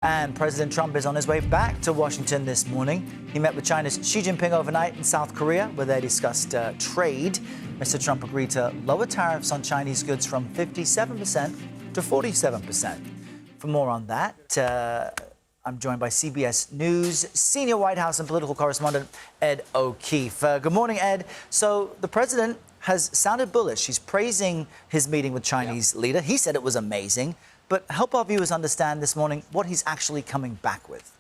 And President Trump is on his way back to Washington this morning. He met with China's Xi Jinping overnight in South Korea, where they discussed trade. Mr. Trump agreed to lower tariffs on Chinese goods from 57% to 47%. For more on that, I'm joined by CBS News senior White House and political correspondent Ed O'Keefe. Good morning, Ed. So the president has sounded bullish. He's praising his meeting with Chinese leader. He said it was amazing. But help our viewers understand this morning what he's actually coming back with.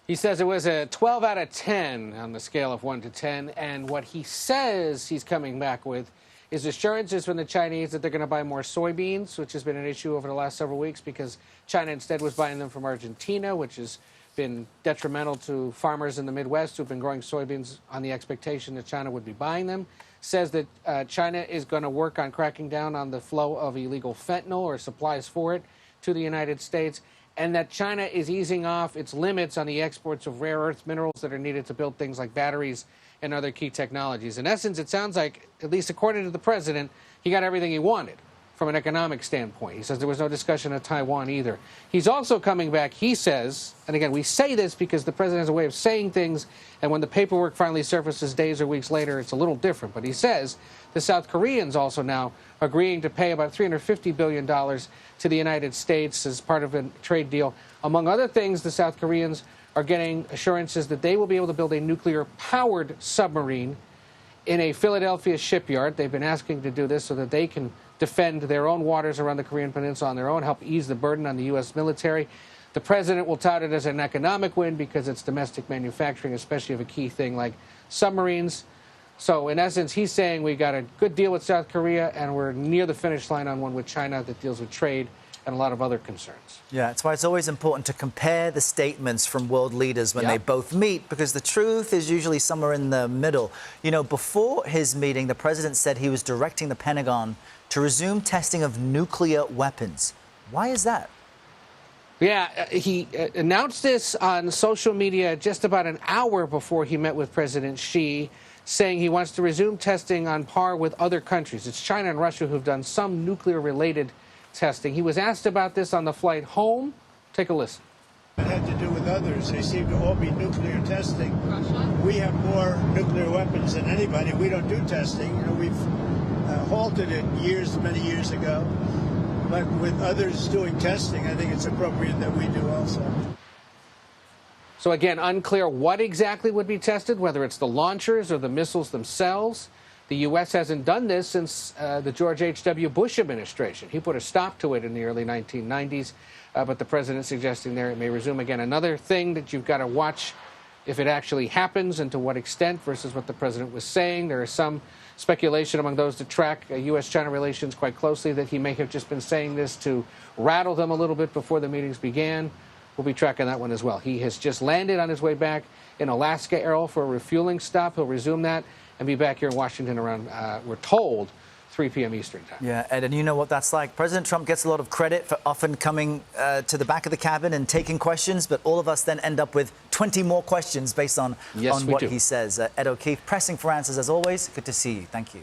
He says it was a 12 out of 10 on the scale of 1 to 10. And what he says he's coming back with is assurances from the Chinese that they're going to buy more soybeans, which has been an issue over the last several weeks because China instead was buying them from Argentina, which has been detrimental to farmers in the Midwest who've been growing soybeans on the expectation that China would be buying them. Says that China is going to work on cracking down on the flow of illegal fentanyl or supplies for it to the United States, and that China is easing off its limits on the exports of rare earth minerals that are needed to build things like batteries and other key technologies. In essence, it sounds like, at least according to the president, he got everything he wanted from an economic standpoint. He says there was no discussion of Taiwan either. He's also coming back, he says, and again, we say this because the president has a way of saying things, and when the paperwork finally surfaces days or weeks later, it's a little different. But he says the South Koreans also now agreeing to pay about $350 billion to the United States as part of a trade deal. Among other things, the South Koreans are getting assurances that they will be able to build a nuclear-powered submarine in a Philadelphia shipyard. They've been asking to do this so that they can defend their own waters around the Korean Peninsula on their own, help ease the burden on the U.S. military. The president will tout it as an economic win because it's domestic manufacturing, especially of a key thing like submarines. So, in essence, he's saying we got a good deal with South Korea, and we're near the finish line on one with China that deals with trade and a lot of other concerns. Yeah, that's why it's always important to compare the statements from world leaders when they both meet, because the truth is usually somewhere in the middle. You know, before his meeting, the president said he was directing the Pentagon to resume testing of nuclear weapons. Why is that? Yeah, he announced this on social media just about an hour before he met with President Xi, saying he wants to resume testing on par with other countries. It's China and Russia who've done some nuclear-related testing. He was asked about this on the flight home. Take a listen. It had to do with others. They seem to all be nuclear testing. We have more nuclear weapons than anybody. We don't do testing. You know, we've halted it many years ago. But with others doing testing, I think it's appropriate that we do also. So again, unclear what exactly would be tested, whether it's the launchers or the missiles themselves. The U.S. hasn't done this since the George H.W. Bush administration. He put a stop to it in the early 1990s, but the president suggesting there it may resume again. Another thing that you've got to watch if it actually happens and to what extent versus what the president was saying. There is some speculation among those that track U.S.-China relations quite closely that he may have just been saying this to rattle them a little bit before the meetings began. We'll be tracking that one as well. He has just landed on his way back in Alaska, Errol, for a refueling stop. He'll resume that and be back here in Washington around, we're told, 3 p.m. Eastern time. Yeah, Ed, and you know what that's like. President Trump gets a lot of credit for often coming to the back of the cabin and taking questions, but all of us then end up with 20 more questions based on what he says. Ed O'Keefe, pressing for answers as always. Good to see you. Thank you.